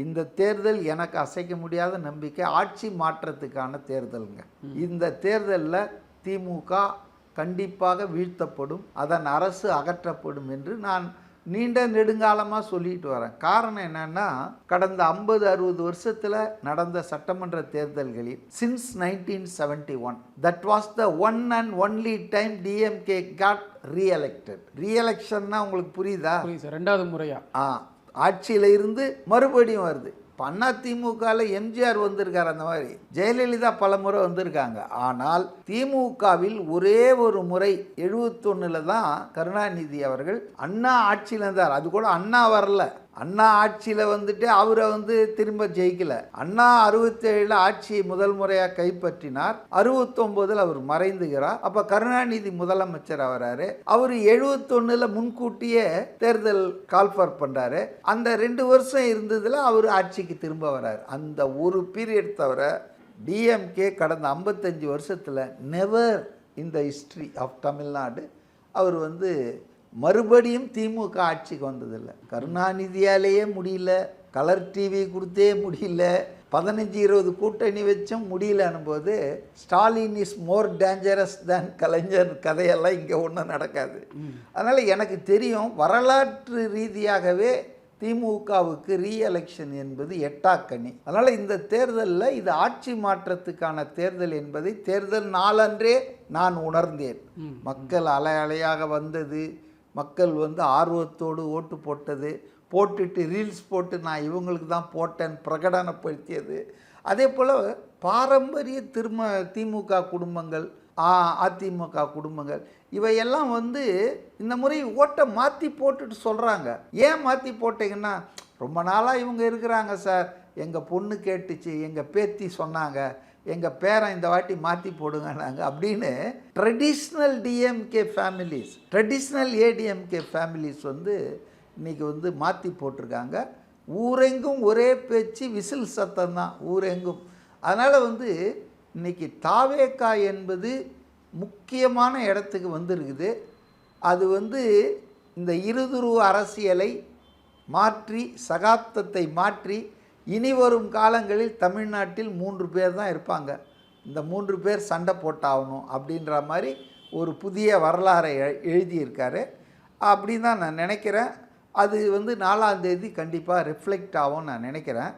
இந்த தேர்தல் எனக்கு அசைக்க முடியாத நம்பிக்கை. ஆட்சி மாற்றத்துக்கான தேர்தலுங்க. இந்த தேர்தலில் திமுக கண்டிப்பாக வீழ்த்தப்படும், அதன் அரசு அகற்றப்படும் என்று நான் நீண்ட நெடுங்காலமாக சொல்லிட்டு வரேன். காரணம் என்னன்னா, கடந்த 50-60 வருஷத்தில் நடந்த சட்டமன்ற தேர்தல்களில் since 1971 that was the one and only time DMK got re-elected. ரீஎலெக்ஷன்னா உங்களுக்கு புரியுதா? ரெண்டாவது முறையா ஆட்சியில் இருந்து மறுபடியும் வருது. இப்போ அதிமுகவில் எம்ஜிஆர் வந்திருக்கார், அந்த மாதிரி ஜெயலலிதா பல முறை வந்திருக்காங்க. ஆனால் திமுகவில் ஒரே ஒரு முறை 71 தான் கருணாநிதி அவர்கள் அண்ணா ஆட்சியில் இருந்தார். அது கூட அண்ணா வரல, அண்ணா ஆட்சியில் வந்துட்டு அவரை திரும்ப ஜெயிக்கல. அண்ணா 67 ஆட்சியை முதல் முறையாக கைப்பற்றினார். 69 அவர் மறைந்துகிறார். அப்போ கருணாநிதி முதலமைச்சர் ஆகிறாரு. அவர் 71 முன்கூட்டியே தேர்தல் கால்ஃபர் பண்ணுறாரு. அந்த 2 வருஷம் இருந்ததில் அவர் ஆட்சிக்கு திரும்ப வர்றாரு. அந்த ஒரு பீரியட் தவிர டிஎம்கே கடந்த 55 வருஷத்தில் never in the history of Tamil Nadu அவர் மறுபடியும் திமுக ஆட்சிக்கு வந்ததில்லை. கருணாநிதியாலேயே முடியல, கலர் டிவி கொடுத்தே முடியல, 15-20 கூட்டணி வச்சும் முடியலன்னும் போது Stalin is more dangerous than Kalaignar கதையெல்லாம் இங்கே ஒன்றும் நடக்காது. அதனால் எனக்கு தெரியும், வரலாற்று ரீதியாகவே திமுகவுக்கு ரீஎலெக்ஷன் என்பது எட்டாக்கனி. அதனால் இந்த தேர்தலில் இது ஆட்சி மாற்றத்துக்கான தேர்தல் என்பதை தேர்தல் நாளன்றே நான் உணர்ந்தேன். மக்கள் அலை அலையாக வந்தது, மக்கள் ஆர்வத்தோடு ஓட்டு போட்டது, போட்டுட்டு ரீல்ஸ் போட்டு நான் இவங்களுக்கு தான் போட்டேன் பிரகடனப்படுத்தியது. அதே போல் பாரம்பரிய திமுக குடும்பங்கள், அதிமுக குடும்பங்கள் இவையெல்லாம் இந்த முறை ஓட்டை மாற்றி போட்டுட்டு சொல்கிறாங்க. ஏன் மாற்றி போட்டிங்கன்னா, ரொம்ப நாளாக இவங்க இருக்கிறாங்க சார், எங்கள் பொண்ணு கேட்டுச்சு, எங்கள் பேத்தி சொன்னாங்க, எங்கள் பேரன் இந்த வாட்டி மாற்றி போடுங்கன்னாங்க அப்படின்னு traditional DMK families, traditional ADMK families இன்றைக்கி மாற்றி போட்டிருக்காங்க. ஊரெங்கும் ஒரே பேச்சு, விசில் சத்தம் தான் ஊரெங்கும். அதனால் இன்றைக்கி தாவேக்கா என்பது முக்கியமான இடத்துக்கு வந்திருக்குது. அது இந்த இருதுருவ அரசியலை மாற்றி, சகாப்தத்தை மாற்றி, இனி வரும் காலங்களில் தமிழ்நாட்டில் 3 பேர் தான் இருப்பாங்க, இந்த 3 பேர் சண்டை போட்டாகணும் அப்படின்ற மாதிரி ஒரு புதிய வரலாறை எழுதியிருக்காரு. அப்படின்னு தான் நான் நினைக்கிறேன். அது 4ஆம் தேதி கண்டிப்பாக ரிஃப்ளெக்ட் ஆகும்னு நான் நினைக்கிறேன்.